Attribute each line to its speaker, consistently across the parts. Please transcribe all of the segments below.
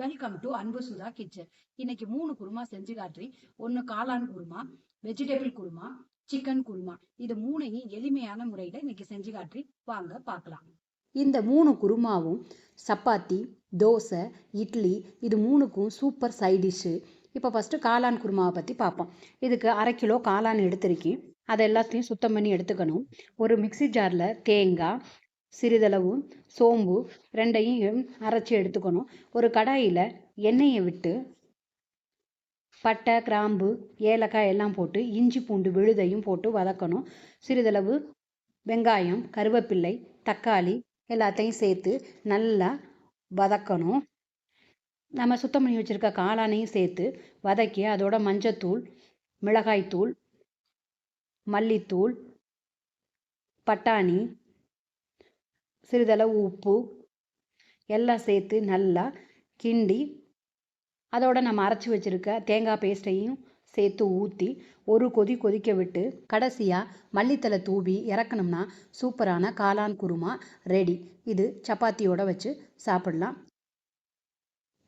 Speaker 1: Welcome to அன்பு Sudha kitchen. இன்னைக்கு 3 குருமா செஞ்சு காட்டுறி. ஒன்னு காளான் குருமா, வெஜிடபிள் குருமா, சிக்கன் குருமா. இது மூணையும் எளிமையான முறையில இன்னைக்கு செஞ்சு காட்டுறி. வாங்க பார்க்கலாம். இந்த 3 குருமாவும் சப்பாத்தி, தோசை, இட்லி இது மூணுக்கும் சூப்பர் சைட் டிஷ்ஷு. இப்போ ஃபஸ்ட்டு காளான் குருமாவை பற்றி பார்ப்போம். இதுக்கு 1/2 கிலோ காளான் எடுத்திருக்கேன். அதை எல்லாத்தையும் சுத்தம் பண்ணி எடுத்துக்கணும். ஒரு மிக்சி ஜாரில் தேங்காய், சிறிதளவு சோம்பு ரெண்டையும் அரைச்சி எடுத்துக்கணும். ஒரு கடாயில் எண்ணெயை விட்டு பட்டை, கிராம்பு, ஏலக்காய் எல்லாம் போட்டு இஞ்சி பூண்டு விழுதையும் போட்டு வதக்கணும். சிறிதளவு வெங்காயம், கருவேப்பிள்ளை, தக்காளி எல்லாத்தையும் சேர்த்து நல்லா வதக்கணும். நம்ம சுத்தம் பண்ணி வச்சுருக்க காளானையும் சேர்த்து வதக்கி அதோட மஞ்சத்தூள், மிளகாய்த்தூள், மல்லித்தூள், பட்டாணி, சிறிதளவு உப்பு எல்லாம் சேர்த்து நல்லா கிண்டி அதோட நம்ம அரைச்சி வச்சுருக்க தேங்காய் பேஸ்ட்டையும் சேர்த்து ஊற்றி ஒரு கொதி கொதிக்க விட்டு கடைசியாக மல்லித்தலை தூவி இறக்கணும்னா சூப்பரான காளான் குருமா ரெடி. இது சப்பாத்தியோடு வச்சு சாப்பிடலாம்.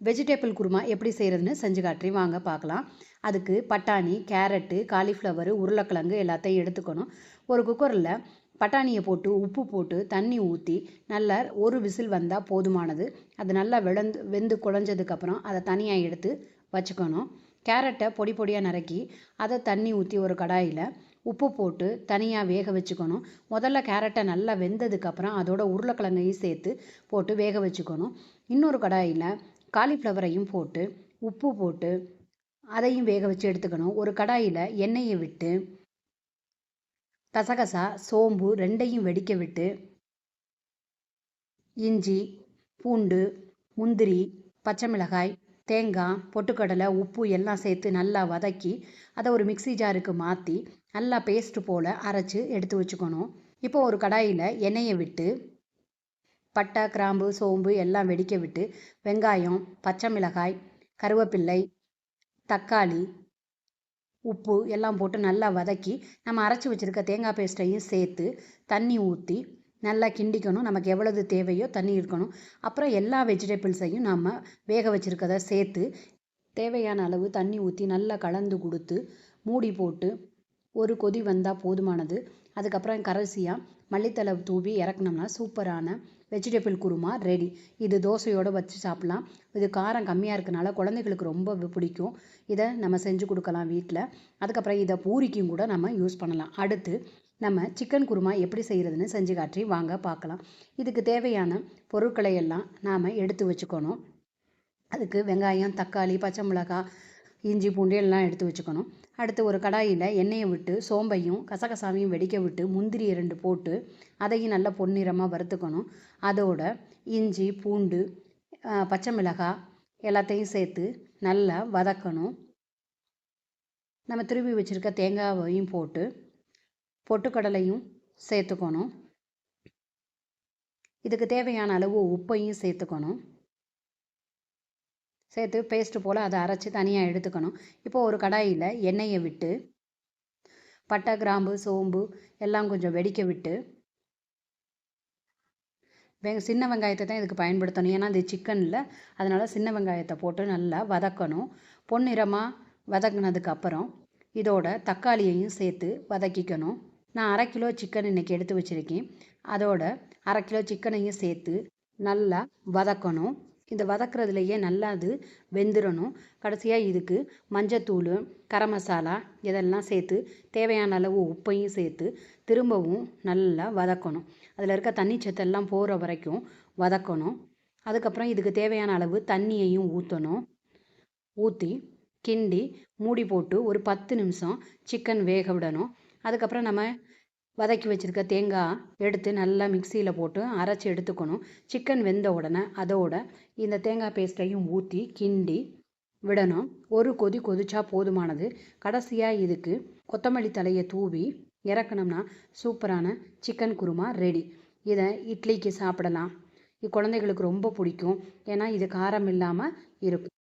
Speaker 1: வெஜிடபிள் குருமா எப்படி செய்கிறதுன்னு செஞ்சு காட்டுறி வாங்க பார்க்கலாம். அதுக்கு பட்டாணி, கேரட்டு, காலிஃப்ளவரு, உருளைக்கிழங்கு எல்லாத்தையும் எடுத்துக்கணும். ஒரு குக்கரில் பட்டாணியை போட்டு உப்பு போட்டு தண்ணி ஊற்றி நல்லா ஒரு விசில் வந்தால் போதுமானது. அது நல்லா வெந்து குழஞ்சதுக்கப்புறம் அதை தனியாக எடுத்து வச்சுக்கணும். கேரட்டை பொடி பொடியாக நறுக்கி அதை தண்ணி ஊற்றி ஒரு கடாயில் உப்பு போட்டு தனியாக வேக வச்சுக்கணும். முதல்ல கேரட்டை நல்லா வெந்ததுக்கப்புறம் அதோட உருளைக்கிழங்கையும் சேர்த்து போட்டு வேக வச்சுக்கணும். இன்னொரு கடாயில் காலிஃப்ளவரையும் போட்டு உப்பு போட்டு அதையும் வேக வச்சு எடுத்துக்கணும். ஒரு கடாயில் எண்ணெயை விட்டு கசகசா, சோம்பு ரெண்டையும் வெடிக்க விட்டு இஞ்சி, பூண்டு, முந்திரி, பச்சை மிளகாய், தேங்காய், பொட்டுக்கடலை, உப்பு எல்லாம் சேர்த்து நல்லா வதக்கி அதை ஒரு மிக்சி ஜாருக்கு மாற்றி நல்லா பேஸ்ட் போல் அரைச்சி எடுத்து வச்சுக்கணும். இப்போ ஒரு கடாயில் எண்ணெயை விட்டு பட்டை, கிராம்பு, சோம்பு எல்லாம் வெடிக்க விட்டு வெங்காயம், பச்சை மிளகாய், கருவேப்பிள்ளை, தக்காளி, உப்பு எல்லாம் போட்டு நல்லா வதக்கி நம்ம அரைச்சி வச்சுருக்க தேங்காய் பேஸ்ட்டையும் சேர்த்து தண்ணி ஊற்றி நல்லா கிண்டிக்கணும். நமக்கு எவ்வளவு தேவையோ தண்ணி இருக்கணும். அப்புறம் எல்லா வெஜிடபிள்ஸையும் நம்ம வேக வச்சுருக்கதை சேர்த்து தேவையான அளவு தண்ணி ஊற்றி நல்லா கலந்து கொடுத்து மூடி போட்டு ஒரு கொதி வந்தால் போதுமானது. அதுக்கப்புறம் கடைசியாக மல்லித்தலை தூவி இறக்குனோம்னா சூப்பரான வெஜிடபிள் குருமா ரெடி. இது தோசையோடு வச்சு சாப்பிட்லாம். இது காரம் கம்மியாக இருக்கனால குழந்தைகளுக்கு ரொம்ப பிடிக்கும். இதை நம்ம செஞ்சு கொடுக்கலாம் வீட்டில். அதுக்கப்புறம் இதை பூரிக்கும் கூட நம்ம யூஸ் பண்ணலாம். அடுத்து நம்ம சிக்கன் குருமா எப்படி செய்கிறதுன்னு செஞ்சு காட்டி வாங்க பார்க்கலாம். இதுக்கு தேவையான பொருட்களை எல்லாம் நாம் எடுத்து வச்சுக்கணும். அதுக்கு வெங்காயம், தக்காளி, பச்சை மிளகாய், இஞ்சி, பூண்டு எல்லாம் எடுத்து வச்சுக்கணும். அடுத்து ஒரு கடாயில் எண்ணெயை விட்டு சோம்பையும் கசகசாவையும் வெடிக்க விட்டு முந்திரி 2 போட்டு அதையும் நல்லா பொன்னிறமாக வறுத்துக்கணும். அதோட இஞ்சி, பூண்டு, பச்சை மிளகாய் எல்லாத்தையும் சேர்த்து நல்லா வதக்கணும். நம்ம திருவி வச்சுருக்க தேங்காயையும் போட்டு பொட்டுக்கடலையும் சேர்த்துக்கணும். இதுக்கு தேவையான அளவு உப்பையும் சேர்த்துக்கணும். சேர்த்து பேஸ்ட்டு போல் அதை அரைச்சி தனியாக எடுத்துக்கணும். இப்போது ஒரு கடாயில் எண்ணெயை விட்டு பட்டை, கிராம்பு, சோம்பு எல்லாம் கொஞ்சம் வெடிக்க விட்டு சின்ன வெங்காயத்தை தான் இதுக்கு பயன்படுத்தணும். ஏன்னா இது சிக்கனில், அதனால் சின்ன வெங்காயத்தை போட்டு நல்லா வதக்கணும். பொன்னிறமாக வதக்கினதுக்கப்புறம் இதோட தக்காளியையும் சேர்த்து வதக்கிக்கணும். நான் 1/2 கிலோ சிக்கன் இன்றைக்கி எடுத்து வச்சுருக்கேன். அதோட 1/2 கிலோ சிக்கனையும் சேர்த்து நல்லா வதக்கணும். இந்த வதக்குறதுலையே நல்லா அது வெந்துடணும். கடைசியாக இதுக்கு மஞ்சத்தூள், கரம் மசாலா இதெல்லாம் சேர்த்து தேவையான அளவு உப்பையும் சேர்த்து திரும்பவும் நல்லா வதக்கணும். அதில் இருக்க தண்ணி சத்தெல்லாம் போகிற வரைக்கும் வதக்கணும். அதுக்கப்புறம் இதுக்கு தேவையான அளவு தண்ணியையும் ஊற்றணும். ஊற்றி கிண்டி மூடி போட்டு ஒரு 10 நிமிஷம் சிக்கன் வேக விடணும். அதுக்கப்புறம் நம்ம வதக்கி வச்சுருக்க தேங்காய் எடுத்து நல்லா மிக்சியில் போட்டு அரைச்சி எடுத்துக்கணும். சிக்கன் வெந்த உடனே அதோட இந்த தேங்காய் பேஸ்ட்டையும் ஊற்றி கிண்டி விடணும். ஒரு கொதி கொதிச்சா போதுமானது. கடைசியாக இதுக்கு கொத்தமல்லி தலையை தூவி இறக்கணும்னா சூப்பரான சிக்கன் குருமா ரெடி. இதை இட்லிக்கு சாப்பிடலாம். குழந்தைகளுக்கு ரொம்ப பிடிக்கும். ஏன்னா இது காரம் இல்லாமல் இருக்கும்.